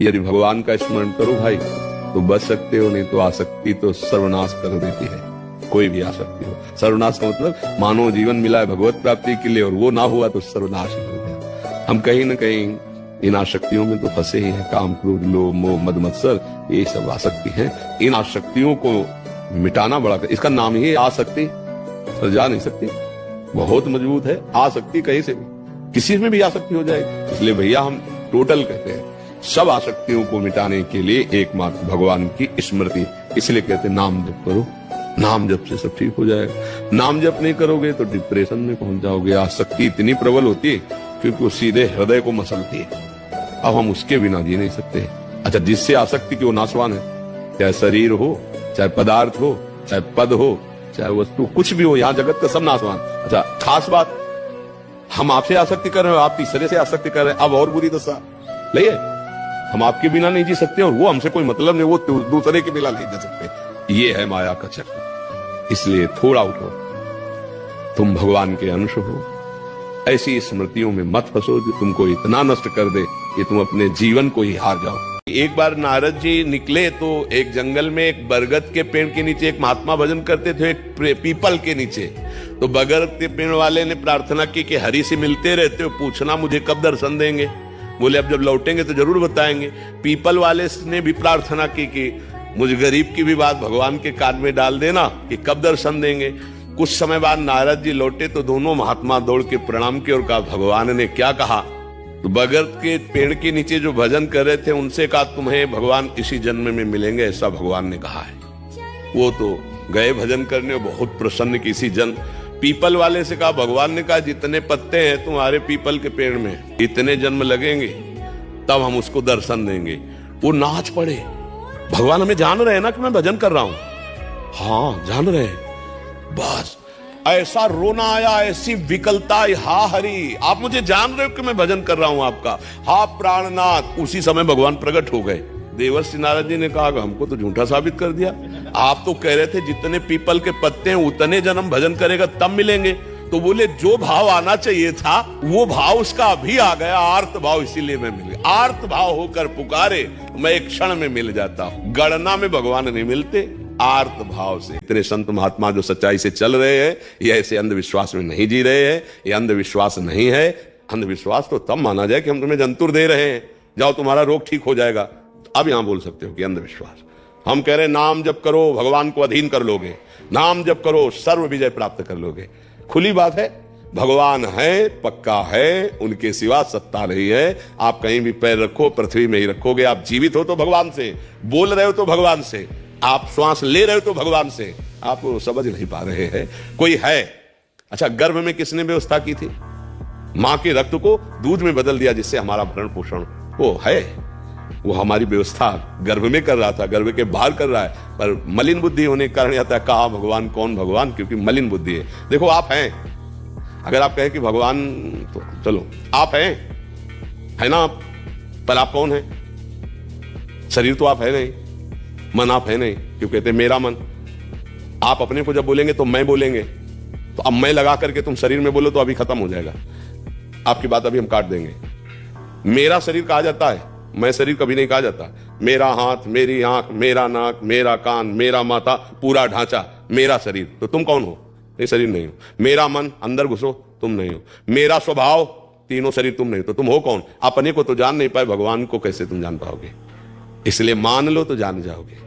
यदि भगवान का स्मरण करो भाई तो बच सकते हो, नहीं तो आसक्ति तो सर्वनाश कर देती है। कोई भी आसक्ति हो, सर्वनाश का मतलब मानव जीवन मिला है भगवत प्राप्ति के लिए और वो ना हुआ तो सर्वनाश ही हो गया। हम कहीं न कहीं इन आसक्तियों में तो फंसे ही हैं। काम, क्रोध, लोभ, मोह, मद, मत्सर, ये सब आसक्ति हैं। इन आसक्तियों को मिटाना बड़ा, इसका नाम ही आसक्ति, सर जा नहीं सकती, बहुत मजबूत है आसक्ति। कहीं से भी किसी में भी आसक्ति हो जाएगी। इसलिए भैया हम टोटल कहते हैं सब आसक्तियों को मिटाने के लिए एकमात्र भगवान की स्मृति। इसलिए कहते हैं नाम जप करो, नाम जप से सब ठीक हो जाएगा। नाम जप नहीं करोगे तो डिप्रेशन में पहुंच जाओगे। आसक्ति इतनी प्रबल होती है क्योंकि वो सीधे हृदय को मसलती है। अब हम उसके बिना जी नहीं सकते। अच्छा, जिससे आसक्ति की वो नाशवान है, चाहे शरीर हो, चाहे पदार्थ हो, चाहे पद हो, चाहे वस्तु, कुछ भी हो, यहाँ जगत का सब नाशवान। अच्छा, खास बात, हम आपसे आसक्ति कर रहे हो, आप तीसरे से आसक्ति कर रहे हैं। अब और बुरी दशा लइए, हम आपके बिना नहीं जी सकते और वो हमसे कोई मतलब नहीं, वो दूसरे के बिना नहीं जी सकते। ये है माया का चक्र। इसलिए थोड़ा उठो, तुम भगवान के अंश हो। ऐसी स्मृतियों में मत फंसो जो तुमको इतना नष्ट कर दे कि तुम अपने जीवन को ही हार जाओ। एक बार नारद जी निकले तो एक जंगल में एक बरगद के पेड़ के नीचे एक महात्मा भजन करते थे, एक पीपल के नीचे। तो बरगद के पेड़ वाले ने प्रार्थना की कि हरि से मिलते रहते हो, पूछना मुझे कब दर्शन देंगे। बोले अब जब लौटेंगे तो जरूर बताएंगे। पीपल वाले ने भी प्रार्थना की कि मुझे गरीब की भी बात भगवान के कान में डाल देना कि कब दर्शन देंगे। कुछ समय बाद नारद जी लौटे तो दोनों महात्मा दौड़ के प्रणाम किए और कहा भगवान ने क्या कहा। तो बरगद के पेड़ के नीचे जो भजन कर रहे थे उनसे कहा तुम्हें भगवान इसी जन्म में मिलेंगे, ऐसा भगवान ने कहा है। वो तो गए भजन करने, बहुत प्रसन्न किसी जन। पीपल वाले से कहा भगवान ने कहा जितने पत्ते हैं तुम्हारे पीपल के पेड़ में इतने जन्म लगेंगे तब हम उसको दर्शन देंगे। वो नाच पड़े, भगवान हमें जान रहे हैं ना कि मैं भजन कर रहा हूं। हाँ जान रहे हैं। बस ऐसा रोना आया, ऐसी विकलता, हा हरि आप मुझे जान रहे हो कि मैं भजन कर रहा हूं आपका, हा प्राणनाथ। उसी समय भगवान प्रकट हो गए। देवर्षि नारद जी ने कहा हमको तो झूठा साबित कर दिया, आप तो कह रहे थे जितने पीपल के पत्ते हैं उतने जन्म भजन करेगा तब मिलेंगे। तो बोले जो भाव आना चाहिए था वो भाव उसका अभी आ गया, आर्त भाव, इसीलिए मैं मिल गया। आर्त भाव होकर पुकारे मैं एक क्षण में मिल जाता हूं। गणना में भगवान नहीं मिलते, आर्त भाव से। इतने संत महात्मा जो सच्चाई से चल रहे हैं ये ऐसे अंधविश्वास में नहीं जी रहे हैं। ये अंधविश्वास नहीं है। अंधविश्वास तो तब माना जाए कि हम तुम्हें जंतुर दे रहे हैं, जाओ तुम्हारा रोग ठीक हो जाएगा, अब यहां बोल सकते हो कि अंधविश्वास। हम कह रहे हैं नाम जप करो, भगवान को अधीन कर लोगे, नाम जप करो, सर्व विजय प्राप्त कर लोगे। खुली बात है, भगवान है, पक्का है, उनके सिवा सत्ता नहीं है। आप कहीं भी पैर रखो पृथ्वी में ही रखोगे। आप जीवित हो तो भगवान से, बोल रहे हो तो भगवान से, आप श्वास ले रहे हो तो भगवान से। आप समझ नहीं पा रहे हैं कोई है। अच्छा, गर्भ में किसने व्यवस्था की थी? मां के रक्त को दूध में बदल दिया जिससे हमारा भरण पोषण वो है। वो हमारी व्यवस्था गर्भ में कर रहा था, गर्भ के बाहर कर रहा है। पर मलिन बुद्धि होने के कारण आता है कहा भगवान, कौन भगवान, क्योंकि मलिन बुद्धि है। देखो आप हैं, अगर आप कहें कि भगवान तो चलो आप हैं, है ना आप, पर आप कौन है? शरीर तो आप है नहीं, मन आप है नहीं, क्यों कहते मेरा मन। आप अपने को जब बोलेंगे तो मैं बोलेंगे, तो अब मैं लगा करके तुम शरीर में बोलो तो अभी खत्म हो जाएगा आपकी बात, अभी हम काट देंगे। मेरा शरीर कहा जाता है, मैं शरीर कभी नहीं कहा जाता। मेरा हाथ, मेरी आंख, मेरा नाक, मेरा कान, मेरा माथा, पूरा ढांचा मेरा शरीर। तो तुम कौन हो? ये शरीर नहीं हो। मेरा मन, अंदर घुसो, तुम नहीं हो। मेरा स्वभाव, तीनों शरीर तुम नहीं हो। तो तुम हो कौन? अपने को तो जान नहीं पाए, भगवान को कैसे तुम जान पाओगे? इसलिए मान लो तो जान जाओगे।